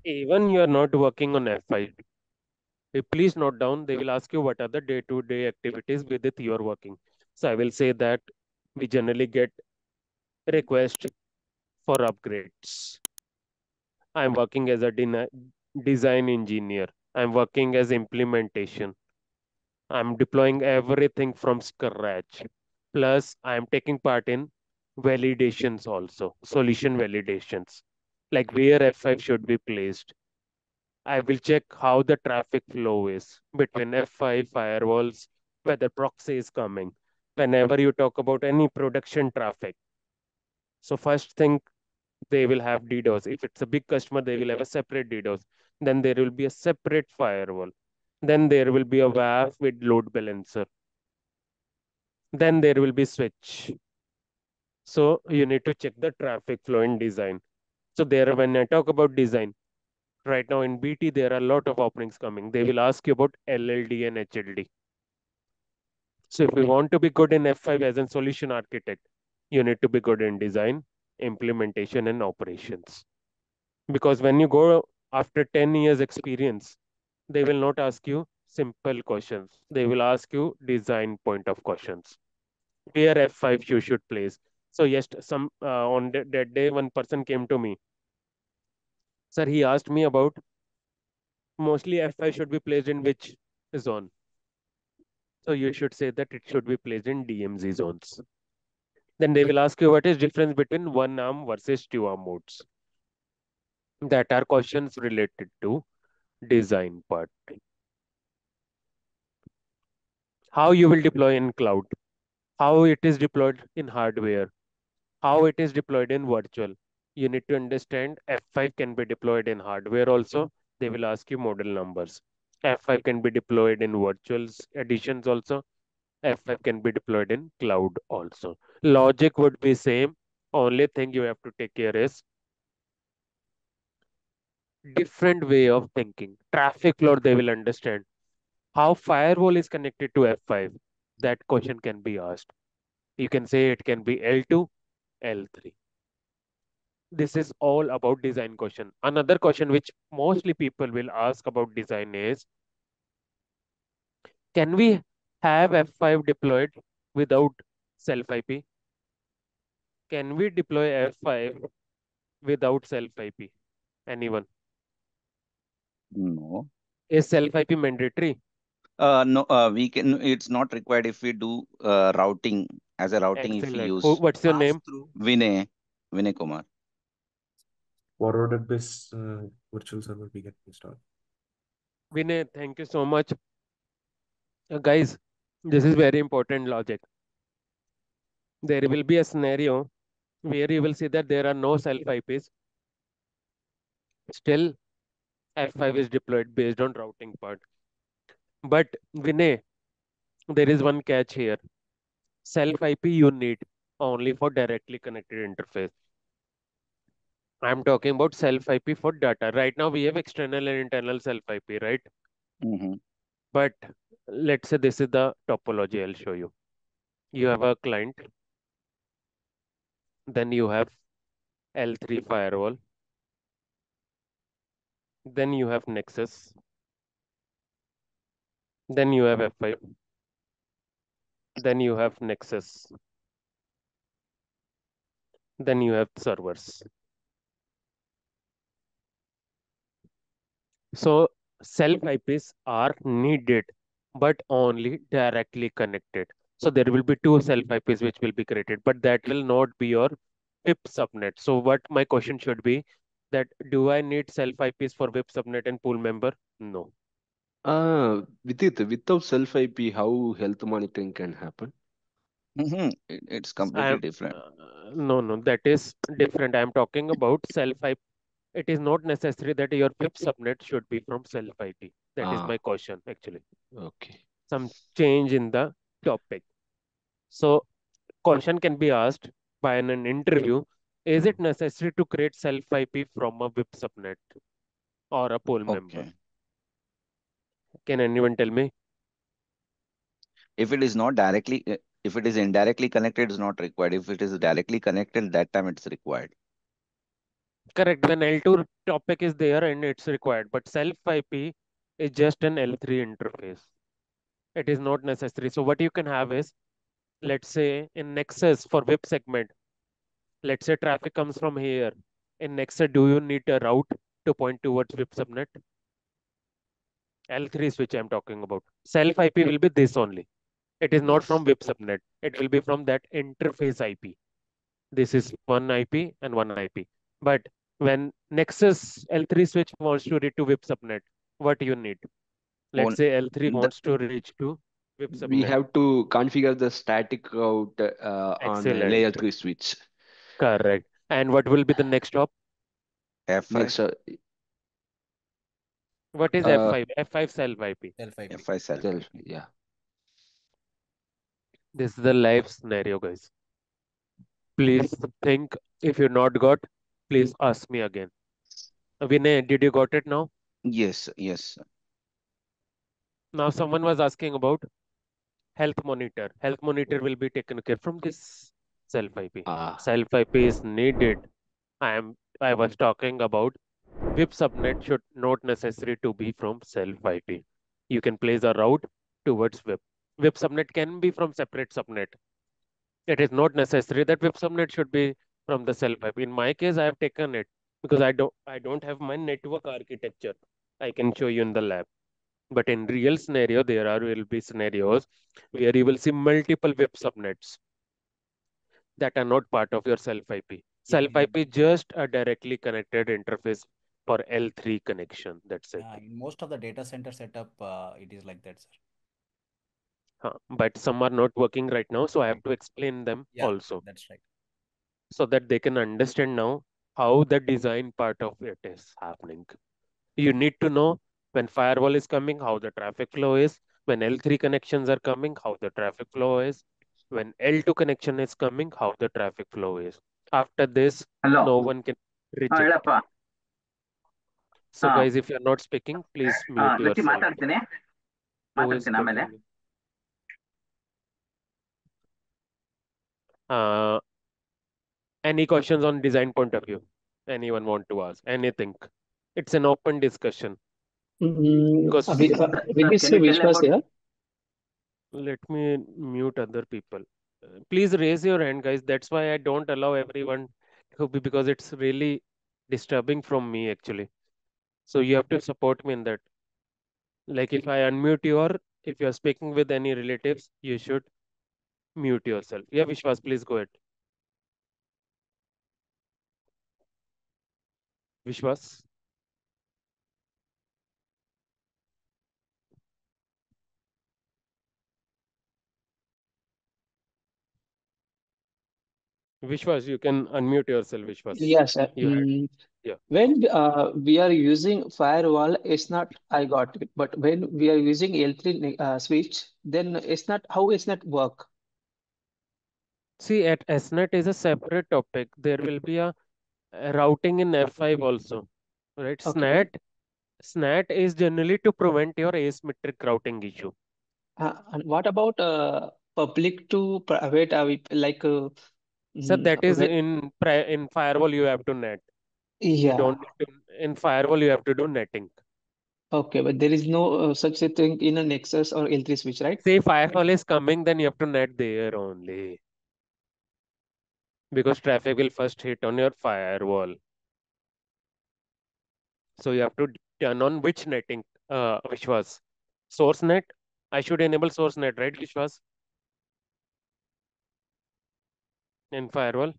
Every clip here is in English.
Even you are not working on F5, please note down. They will ask you what are the day-to-day activities with it you are working. So I will say that we generally get request for upgrades. I'm working as a design engineer. I'm working as implementation. I'm deploying everything from scratch. Plus, I'm taking part in validations also, solution validations, like where F5 should be placed. I will check how the traffic flow is between F5 firewalls, whether proxy is coming. Whenever you talk about any production traffic, so first thing they will have DDoS. If it's a big customer, they will have a separate DDoS. Then there will be a separate firewall. Then there will be a WAF with load balancer. Then there will be switch. So you need to check the traffic flow in design. So there, when I talk about design, right now in BT, there are a lot of openings coming. They will ask you about LLD and HLD. So if you want to be good in F5 as a solution architect, you need to be good in design, implementation, and operations. Because when you go after 10 years experience, they will not ask you simple questions. They will ask you design point of questions. Where F5 you should place. So yes, some on that day, one person came to me. Sir, he asked me about mostly F5 should be placed in which zone. So you should say that it should be placed in DMZ zones. Then they will ask you what is difference between one arm versus two arm modes. That are questions related to design part. How you will deploy in cloud, how it is deployed in hardware, how it is deployed in virtual. You need to understand F5 can be deployed in hardware also. They will ask you model numbers. F5 can be deployed in virtuals editions also. F5 can be deployed in cloud also. Logic would be same. Only thing you have to take care is different way of thinking. Traffic flow they will understand. How firewall is connected to F5? That question can be asked. You can say it can be L2, L3. This is all about design question. Another question which mostly people will ask about design is, can we have F5 deployed without self IP? Can we deploy F5 without self IP? Anyone? No. Is self IP mandatory? No, we can. It's not required if we do routing as a routing. If we Excellent. use What's your Pass name? through. Vinay, Vinay Kumar. Forwarded this virtual server we get installed. Vinay, thank you so much. Guys, this is very important logic. There will be a scenario where you will see that there are no self IPs. Still, F5 is deployed based on routing part. But Vinay, there is one catch here. Self IP you need only for directly connected interface. I'm talking about self IP for data. Right now we have external and internal self IP, right? Mm-hmm. But let's say this is the topology I'll show you. You have a client, then you have L3 firewall, then you have Nexus, then you have F5, then you have Nexus, then you have servers. So self IPs are needed, but only directly connected. So there will be two self IPs which will be created, but that will not be your VIP subnet. So what my question should be that do I need self IPs for VIP subnet and pool member? No. Vidit, without self IP, how health monitoring can happen? Mm-hmm. It's I completely am different. no, that is different. I am talking about self IP. It is not necessary that your VIP subnet should be from self IP. That is my Ah, question actually. okay. Some change in the topic. So question can be asked by an interview, is Mm. it necessary to create self IP from a VIP subnet or a pool member? Okay. Can anyone tell me? If it is not directly, if it is indirectly connected, it's not required. If it is directly connected, that time it's required. Correct. When L2 topic is there and it's required, but self IP is just an L3 interface. It is not necessary. So what you can have is, let's say in Nexus for web segment, let's say traffic comes from here. In Nexus, do you need a route to point towards web subnet? L3 switch I'm talking about. Self IP will be this only. It is not from Yes. web subnet. It will be from that interface IP. This is one IP and one IP. But when Nexus L3 switch wants to reach to web subnet, what you need? Let's On say L3 the wants to reach to web We subnet. have to configure the static route on a Excellent. layer 3 switch. Correct. And what will be the next stop? F5, Next, What is uh, F5? F5 self IP. Self IP. F5 self self, IP. yeah. This is the live scenario, guys. Please think. If you not got, please ask me again. Vinay, did you got it now? Yes, yes. Now someone was asking about health monitor. Health monitor will be taken care from this self IP. Ah, Self IP is needed. I was talking about web subnet should not necessary to be from self IP. You can place a route towards web. Web subnet can be from separate subnet. It is not necessary that web subnet should be from the self IP. In my case, I have taken it because I don't have my network architecture. I can show you in the lab. But in real scenario, will be scenarios where you will see multiple web subnets that are not part of your self IP. Yeah, Self IP just a directly connected interface for L3 connection. That's it. in most of the data center setup, it is like that, sir. But some are not working right now, so I have to explain them Yeah, also that's right. so that they can understand now how the design part of it is happening. You need to know when firewall is coming, how the traffic flow is, when L3 connections are coming, how the traffic flow is, when L2 connection is coming, how the traffic flow is. After this, hello no one can reject. ಹೇಳಪ್ಪ. So, ಹಾ guys, if you're not speaking, please mute Lachchi yourself. ಮಾತಾಡ್ತೀನಿ Who is ಮಾತಾಡ್ತೀನಿ ಆಮೇಲೆ. speaking? Uh, any questions on design point of view? Anyone want to ask anything? It's an open discussion because Sir, Will you can say you tell Vishwas about here? let me mute other people. Please raise your hand, guys. That's why I don't allow everyone to be because it's really disturbing from me actually. So you have to support me in that. Like if I unmute you or if you're speaking with any relatives, you should mute yourself. Yeah, Vishwas, please go ahead. Vishwas. Vishwas, you can unmute yourself, Vishwas. Yes, sir. You had, yeah. When we are using firewall, it's not, I got it. But when we are using L3 switch, then it's not, how it's not work? See, at SNET is a separate topic. There will be a routing in F5 also, right? Okay. SNAT is generally to prevent your asymmetric routing issue. And what about public to private? Like, So that is when, in firewall you have to net. You yeah. don't need to in firewall you have to do netting. Okay, but there is no such a thing in a Nexus or L3 switch, right? Say firewall is coming, then you have to net there only because traffic will first hit on your firewall. So you have to turn on which netting, which was source net. I should enable source net, right? Which was in firewall.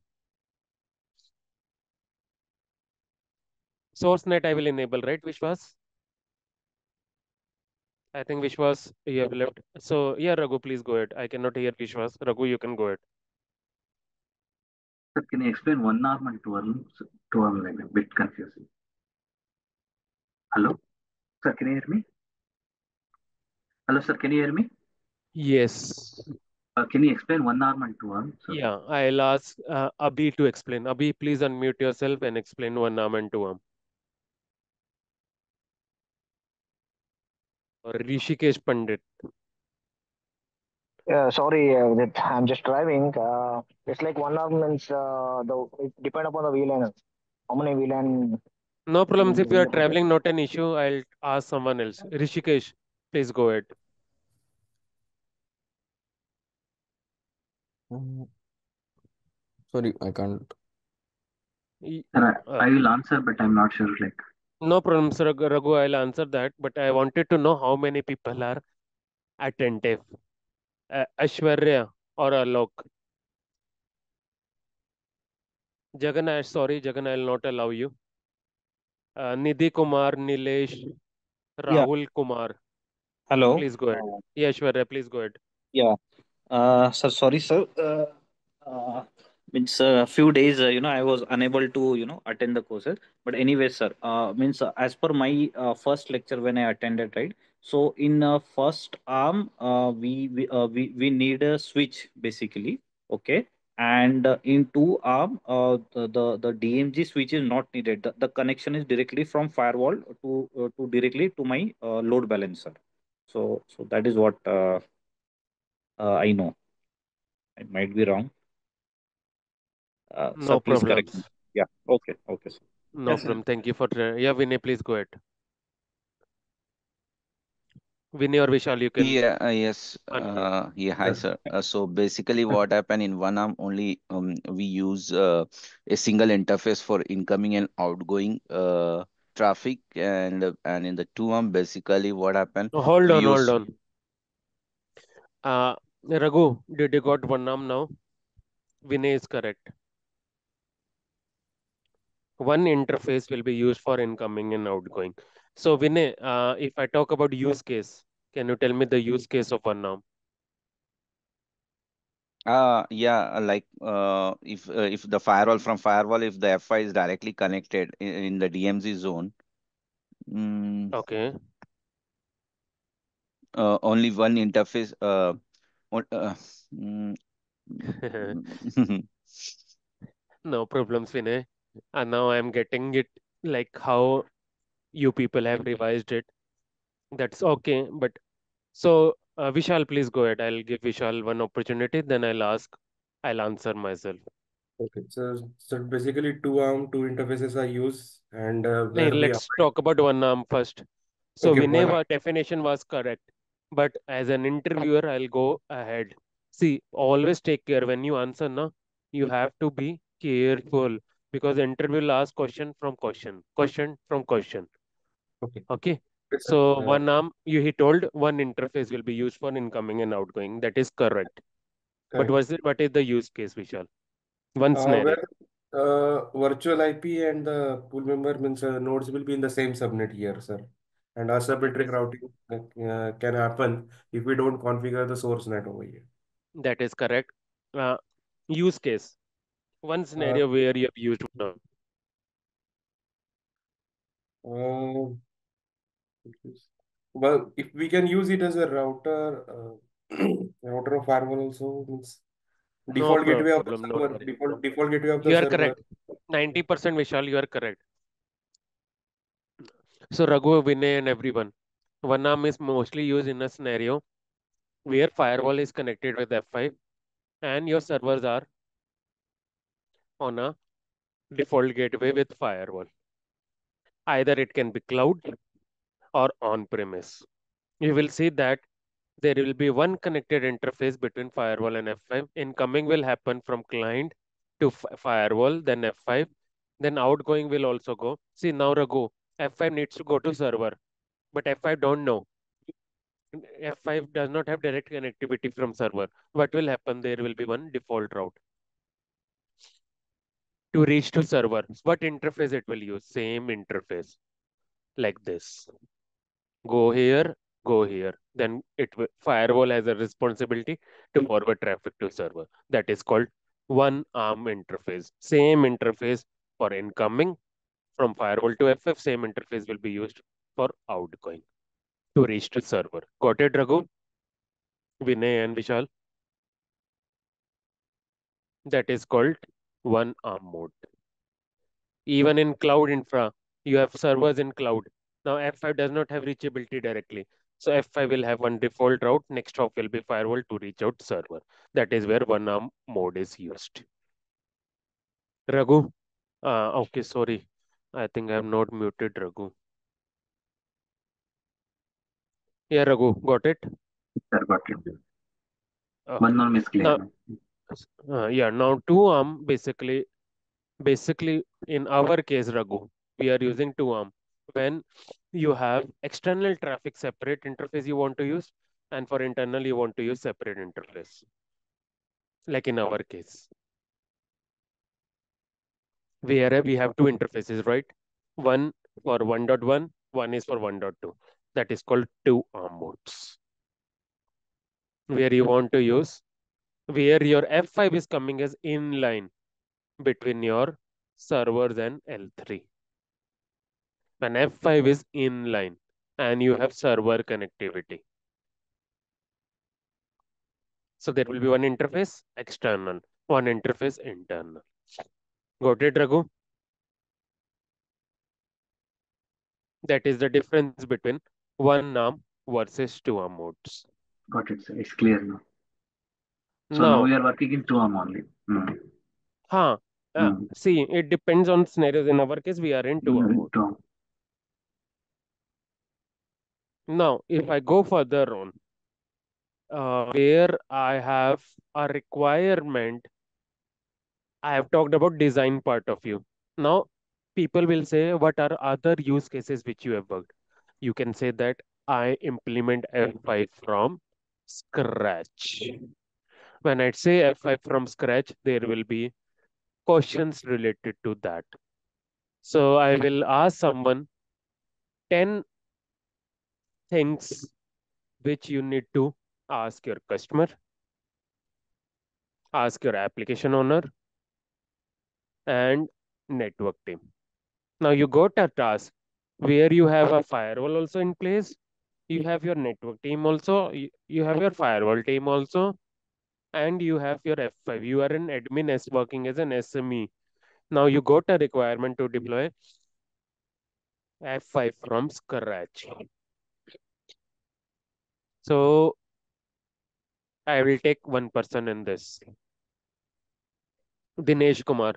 Source net I will enable, right? Which was I think Vishwas, you have left. So yeah, Raghu, please go ahead. I cannot hear Vishwas. Raghu, you can go ahead. Sir, can you explain one arm and two arms? Two arm like a bit confusing. Hello, sir, can you hear me? Hello, sir, can you hear me? Yes. Can you explain one arm and two arms? Sir? Yeah, I'll ask Abhi to explain. Abhi, please unmute yourself and explain one arm and two arm. Or Rishikesh Pandit. Sorry, that I'm just driving. It's like one arm means it depend upon the VLAN. how many VLAN No problems. If you are will traveling, not an issue. I'll ask someone else. Rishikesh, please go ahead. Mm, Sorry, I can't. Y- Sir, uh, I will answer, but I'm not sure. Like, no problem, sir. Raghu, I'll answer that. But I wanted to know how many people are attentive. Ashwarya or Alok. Jagan, sorry, Jagan, I'll not allow you. Nidhi Kumar, Nilesh, Yeah, Rahul Kumar. hello. Please go ahead. Yeah, Ashwarya, please go ahead. Yeah, sir, sorry, sir. Means a few days, I was unable to, attend the courses. But anyway, sir, means as per my first lecture when I attended, right? So in first arm, we need a switch basically, okay. And in two arm, the DMG switch is not needed. The connection is directly from firewall to directly to my load balancer. So that is what I know. I might be wrong. Sir, No please correct me. problems. Yeah. Okay. Okay, sir. No yes, sir. problem. Thank you for. Yeah, Vinay, please go ahead. Vinay or Vishal, you can Yeah, yes. unmute. Yeah, hi, Sir. sir. So basically, what happened in one arm only, we use a single interface for incoming and outgoing traffic, and in the two arm, basically, what happened, Hold we on, hold use. on. Raghu, did you got one arm now? Vinay is correct. One interface will be used for incoming and outgoing. So Vinay, if I talk about use case, can you tell me the use case of one arm? Yeah, like if the firewall from firewall, if the FI is directly connected in the DMZ zone, mm, Okay. only one interface. on- uh, mm, No problems, Vinay. And now I'm getting it like how you people have revised it. That's okay. But so Vishal, please go ahead. I'll give Vishal one opportunity, then I'll answer myself. Okay, so basically two interfaces are used, and Hey, where we let's apply. talk about one arm first. So Okay, one. Vinay definition was correct, but as an interviewer, I'll go ahead. See, always take care when you answer. Na, you have to be careful because interview will ask question from question, question from question. Okay, Okay. yes, sir. So one arm, he told one interface will be used for incoming and outgoing. That is correct. But Correct. what is the use case, Vishal? One scenario. Where virtual IP and the pool member means nodes will be in the same subnet here, sir. And asymmetric Yes. routing can happen if we don't configure the source net over here. That is correct. Uh, use case. One Uh, scenario where you have used one. uh, well, if we can use it as a router, router of firewall also means No default gateway of the problem. Don't server, worry. default gateway of the You are server. correct. 90% Vishal, you are correct. So Raghu, Vinay, and everyone. One arm is mostly used in a scenario where firewall is connected with F5 and your servers are on a default gateway with firewall. Either it can be cloud or on premise. You will see that there will be one connected interface between firewall and F5. Incoming will happen from client to firewall, then F5, then outgoing will also go. See now Raghu, F5 needs to go to server, but F5 don't know. F5 does not have direct connectivity from server. What will happen? There will be one default route to reach to server. What interface it will use? Same interface like this. Go here, go here. Then firewall has a responsibility to forward traffic to server. That is called one arm interface. Same interface for incoming from firewall to FF. Same interface will be used for outgoing to reach to server. Got it, Raghu? Vinay and Vishal? That is called one arm mode. Even in cloud infra, you have servers in cloud. Now F5 does not have reachability directly. So F5 will have one default route. Next hop will be firewall to reach out server. That is where one arm mode is used. Raghu, Okay, sorry. I think I have not muted Raghu. Yeah, Raghu, got it? Sir, got it. One Okay. arm is clear Now, now. yeah, now two arm basically in our case, Raghu, we are using two arm. When you have external traffic separate interface you want to use, and for internal you want to use separate interface. Like in our case, where we have two interfaces, right? One for 1.1, one is for 1.2. That is called two arm modes. Where you want to use, where your F5 is coming as inline between your servers and L3. When F5 is inline and you have server connectivity. So there will be one interface external, one interface internal. Got it, Raghu? That is the difference between one arm versus two arm modes. Got it, sir. It's clear now. So now Now, we are working in two arm only. huh, Mm. see, it depends on scenarios. In our case, we are in two arm mode. Two arm. Now, if I go further on, where I have a requirement, I have talked about design part of you. Now, people will say, what are other use cases which you have worked? You can say that I implement F5 from scratch. When I say F5 from scratch, there will be questions related to that. So I will ask someone 10 things which you need to ask your customer, ask your application owner, and network team. Now you got a task where you have a firewall also in place, you have your network team also, you have your firewall team also, and you have your F5. You are an admin as working as an SME. Now you got a requirement to deploy F5 from scratch. So I will take one person in this. Dinesh Kumar.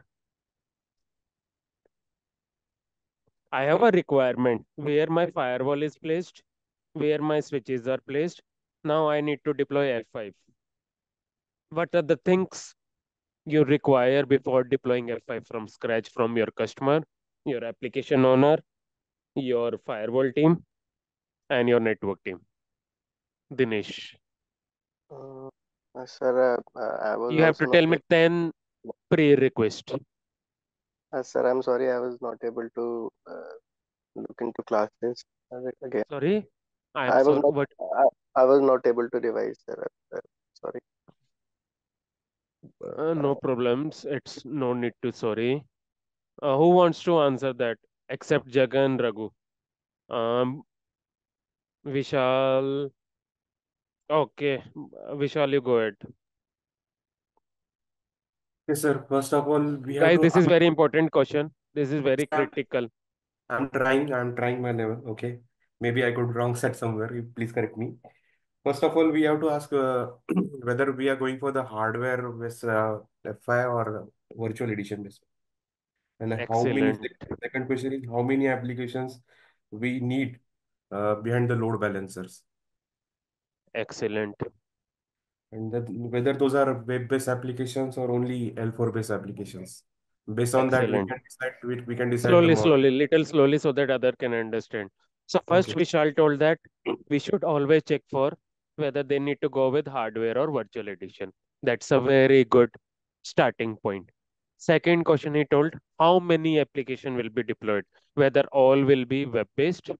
I have a requirement where my firewall is placed, where my switches are placed. Now I need to deploy F5. What are the things you require before deploying F5 from scratch from your customer, your application owner, your firewall team, and your network team? Dinesh, Uh, sir, I was you have also to not tell me 10 pre-requests. sir, I'm sorry, I was not able to look into classes again. Sorry, I am I was sorry. not What? I was not able to revise, sir. Sorry. No problems. It's no need to sorry. Who wants to answer that except Jagan Raghu? Um, Vishal. Okay, Vishal, you go ahead. Yes, sir. First of all, we have Guys, to this is very important question. This is very critical. I'm trying my level. Okay. Maybe I could wrong set somewhere. You please correct me. First of all, we have to ask whether we are going for the hardware with F5 or virtual edition based. And how many, Excellent. second question is how many applications we need behind the load balancers. Excellent. And that, whether those are web-based applications or only L4-based applications. Based on that, Excellent. we can decide the Slowly, model. slowly, little slowly so that other can understand. So first Okay. Vishal told that we should always check for whether they need to go with hardware or virtual edition. That's a very good starting point. Second question he told, how many application will be deployed? Whether all will be web-based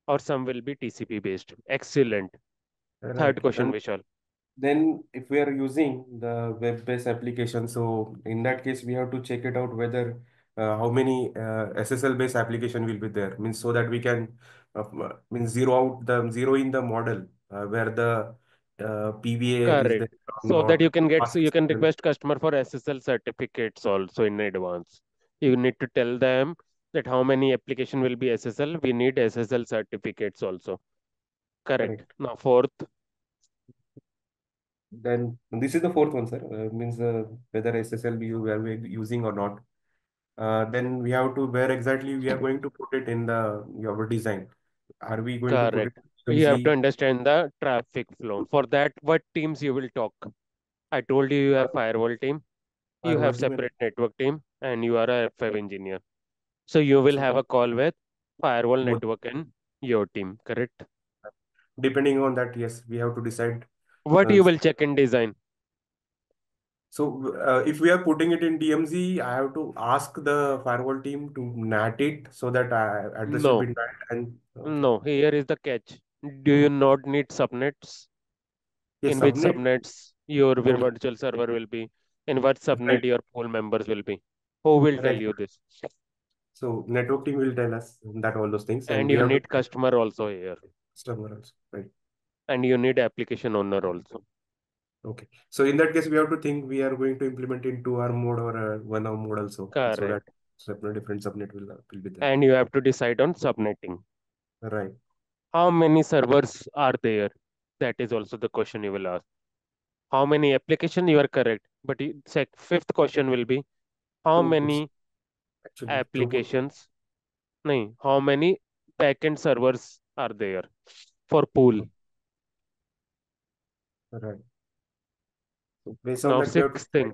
or some will be TCP based. Excellent. Right. Third question, And Vishal. then if we are using the web-based application, so in that case, we have to check it out whether how many SSL-based application will be there. Means so that we can means zero in the model where the PVA is Correct. there or So that not. you can get, Fast so you can SSL. request customer for SSL certificates also in advance. You need to tell them that how many application will be SSL. We need SSL certificates also. Correct. Correct. Now fourth, Then this is the fourth one, sir. Means whether SSL we are we using or not. then we have to where exactly we are going to put it in the your design. Are we going to put it Correct. You have to MC? understand the traffic flow. For that, what teams you will talk? I told you you have firewall team, you Firewall have team? separate network team, and you are a F5 engineer. So you will So have a call with firewall both. network and your team, correct? Depending on that, yes, we have to decide. What Uh, you will check in design? so if we are putting it in DMZ, I have to ask the firewall team to NAT it so that address will be No, NAT and okay. no. Here is the catch. Do you not need subnets? Yes, In which subnet. subnets your Okay. virtual server will be? In what Right. subnet your pool members will be? Who will tell Right. you this? So network team will tell us that all those things, and And we you have to need customer also here. customer also. Right. And you need application owner also. Okay. So in that case, we have to think we are going to implement in 2 arm mode or 1 arm mode also, so that Correct. separate different subnet will be there. And you have to decide on subnetting. Right. How many servers are there? That is also the question you will ask. How many application? You are correct. But fifth question will be how Throughputs. many Actually, throughput. applications? No, how many backend servers are there for pool? Right. So based on Now that, we have to sixth thing.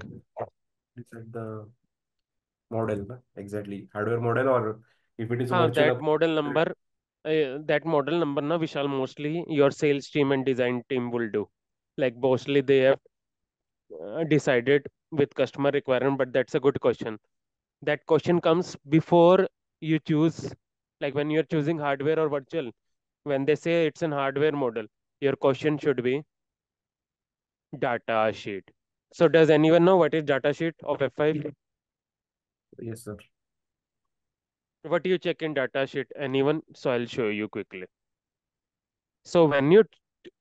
decide the model, na? Exactly. Hardware model, or if it is virtual That up. model number, na Vishal, mostly your sales team and design team will do. Like mostly they have decided with customer requirement, but that's a good question. That question comes before you choose, like when you're choosing hardware or virtual. When they say it's an hardware model, your question should be data sheet. So does anyone know what is data sheet of F5? Yes, sir. What do you check in data sheet? Anyone? So I'll show you quickly. So when you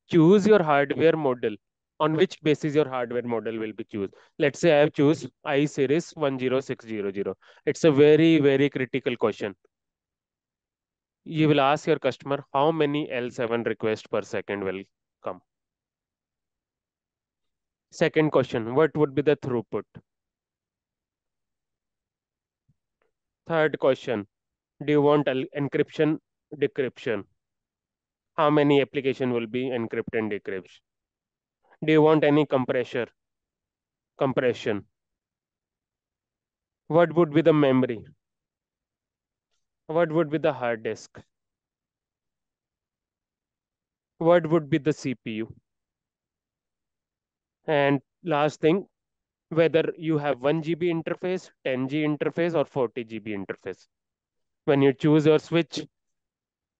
choose your hardware model, on which basis your hardware model will be choose? Let's say I have choose I series 10600. It's a very, very critical question. You will ask your customer how many L7 requests per second will come. Second question, what would be the throughput? Third question, do you want encryption, decryption? How many application will be encrypted and decrypted? Do you want any compression? What would be the memory? What would be the hard disk? What would be the CPU? And last thing, whether you have 1 GB interface, 10 G interface, or 40 GB interface. When you choose your switch,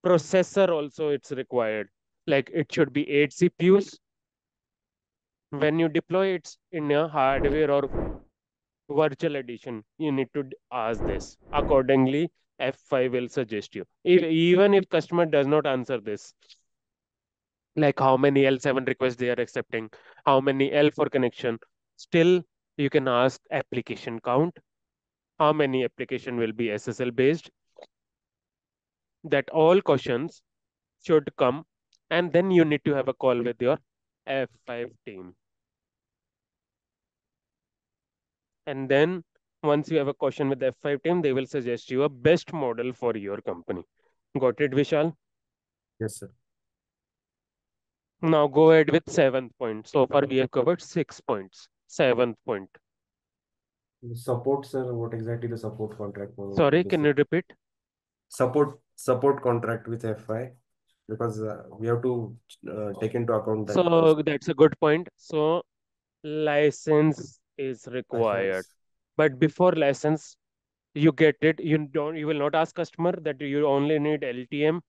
processor also it's required. Like it should be 8 CPUs. When you deploy it in a hardware or virtual edition, you need to ask this. Accordingly, F5 will suggest you. Even if customer does not answer this, like how many L7 requests they are accepting, how many L4 connection, still you can ask application count, how many application will be SSL based, that all questions should come, and then you need to have a call with your F5 team. And then once you have a question with the F5 team, they will suggest you a best model for your company. Got it, Vishal? Yes, sir. Now go ahead with seventh point. So far we have covered 6 points. Seventh point. The support, sir. What exactly the support contract for Sorry, this can you repeat? support contract with F5, because we have to take into account that So that's a good point. So license is required. license. But before license, you get it. You will not ask customer that you only need LTM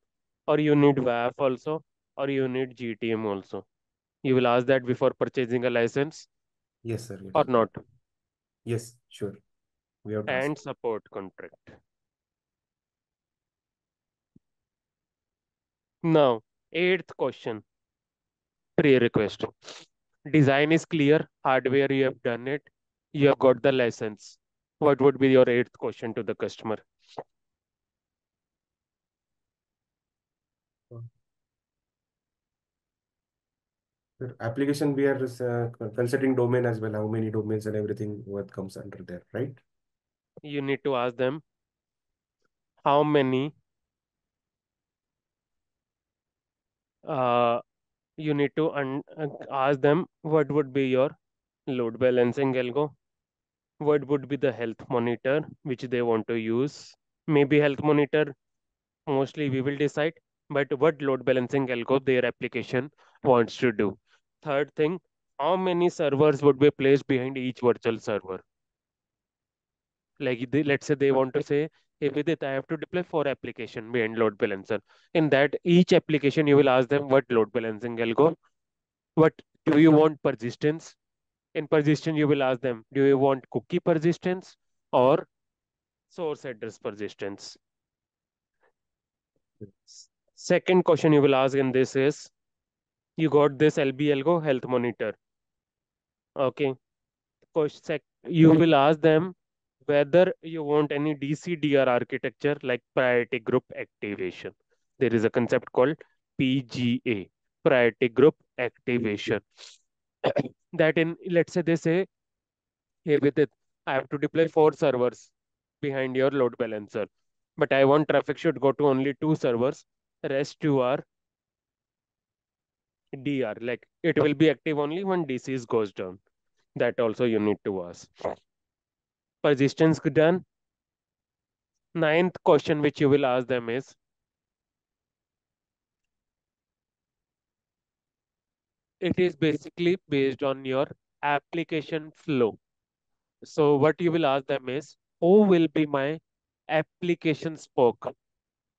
or you need WAF also or you need GTM also. You will ask that before purchasing a license Yes, sir. or Yes. not. Yes, sure. We have to ask. And support contract. Now, eighth question, pre-request. Design is clear, hardware you have done it, you have got the license. What would be your eighth question to the customer? Sir, application, we are considering domain as well. How many domains and everything what comes under there, right? You need to ask them how many uh, you need to ask them what would be your load balancing algo, what would be the health monitor which they want to use. Maybe health monitor mostly we will decide, but what load balancing algo their application wants to do. Third thing, how many servers would be placed behind each virtual server. Like let's say they want to say, hey Vidit, I have to deploy 4 application behind load balancer. In that each application you will ask them what load balancing algo, what do you want persistence. In persistence you will ask them, do you want cookie persistence or source address persistence. Second question you will ask in this is, you got this LB algo health monitor. Okay. You will ask them whether you want any DCDR architecture like priority group activation. There is a concept called PGA, priority group activation. That in, let's say they say, hey, with it, I have to deploy 4 servers behind your load balancer, but I want traffic should go to only 2 servers, rest 2 are DR, like it will be active only when DCs goes down. That also you need to ask. Persistence done. Ninth question which you will ask them is, it is basically based on your application flow. So what you will ask them is, who will be my application spoke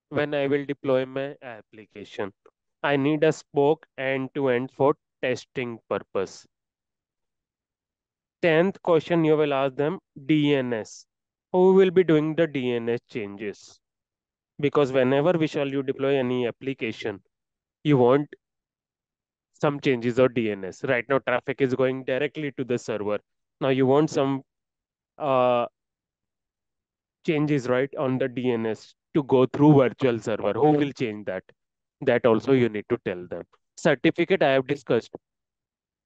when I will deploy my application? I need a spoke end to end for testing purpose. 10th question you will ask them, DNS. Who will be doing the DNS changes? Because whenever we shall you deploy any application, you want some changes or DNS. Right now, traffic is going directly to the server. Now you want some uh, changes right on the DNS to go through virtual server. Who will change that? That also you need to tell them. Certificate I have discussed.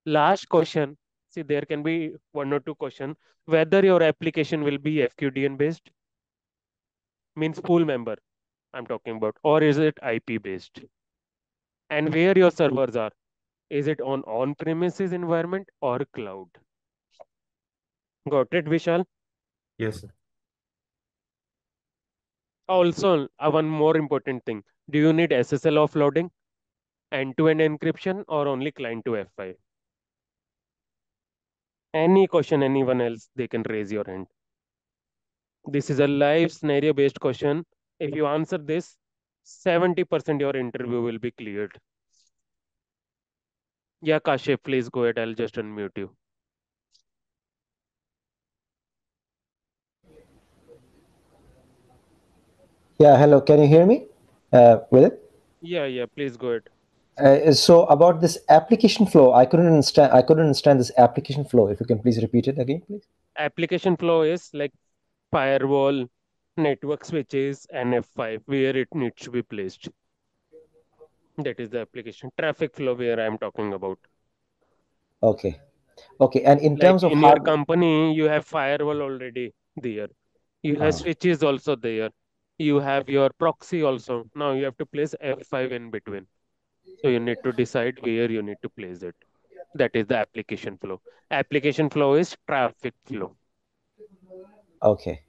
Last question. See, there can be 1 or 2 questions. Whether your application will be FQDN based, means full member I'm talking about, or is it IP based? And where your servers are. Is it on on-premises environment or cloud? Got it, Vishal? Yes, sir. Also, one more important thing. Do you need SSL offloading, end-to-end encryption, or only client to F5? Any question, anyone else, they can raise your hand. This is a live scenario-based question. If you answer this, 70% your interview will be cleared. Yeah, Kashif, please go ahead. I'll just unmute you. Yeah, hello. Can you hear me? With it? Yeah, please go ahead. So about this application flow, I couldn't understand. I couldn't understand this application flow. If you can please repeat it again, please. Application flow is like firewall, network switches, and F5, where it needs to be placed. That is the application. Traffic flow where I'm talking about. Okay. Okay. And in Like terms of in your hard, company, you have firewall already there. You have switches also there. You have your proxy also. Now you have to place F5 in between. So you need to decide where you need to place it. That is the application flow. Application flow is traffic flow. okay.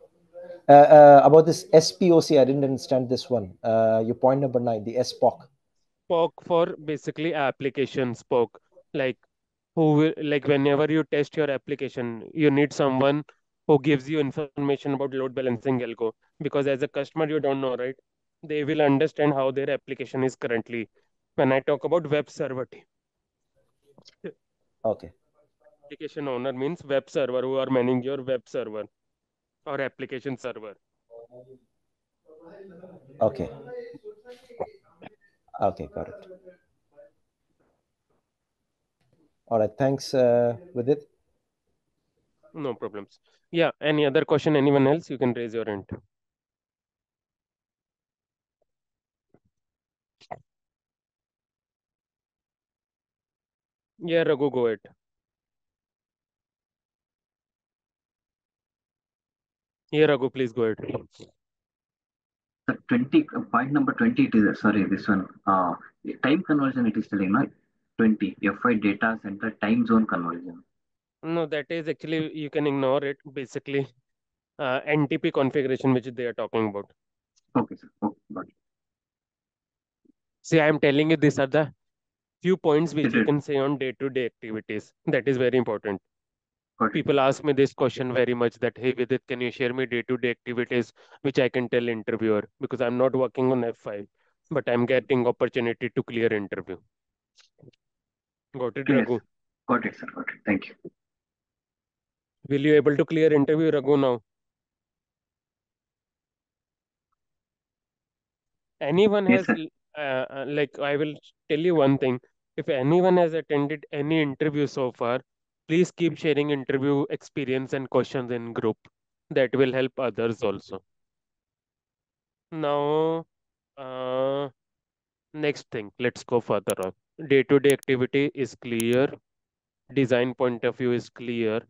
About this SPOC, I didn't understand this one. Your point number 9, the SPOC. Spoke for basically application spoke. Like who will, like whenever you test your application, you need someone who gives you information about load balancing algo. Because as a customer, you don't know, right? They will understand how their application is currently. When I talk about web server team, Okay. application owner means web server who are managing your web server or application server. Okay. Okay. Got it. All right. Thanks. With it. No problems. Yeah. Any other question? Anyone else? You can raise your hand. Yeah, Raghu, go ahead. Yeah, Raghu, please go ahead. The 20, point number 20, it is, sorry, this one, time conversion, it is telling, no? 20, FI data center time zone conversion. No, that is actually, you can ignore it. Basically, NTP configuration, which they are talking about. Okay, sir. Okay, got it. See, I am telling you, these are the few points which It you is, can say on day-to-day activities. That is very important. got it. People ask me this question very much that, hey, Vidit, can you share me day-to-day activities which I can tell interviewer? Because I'm not working on F5, but I'm getting opportunity to clear interview. Got it, Clear, Raghu? sir. Got it, sir. Got it. Thank you. Will you able to clear interview, Raghu, now? Anyone Yes, has, sir. like, I will tell you one thing. If anyone has attended any interview so far, please keep sharing interview experience and questions in group. That will help others also. Now, uh, next thing, let's go further on. Day-to-day activity is clear. Design point of view is clear.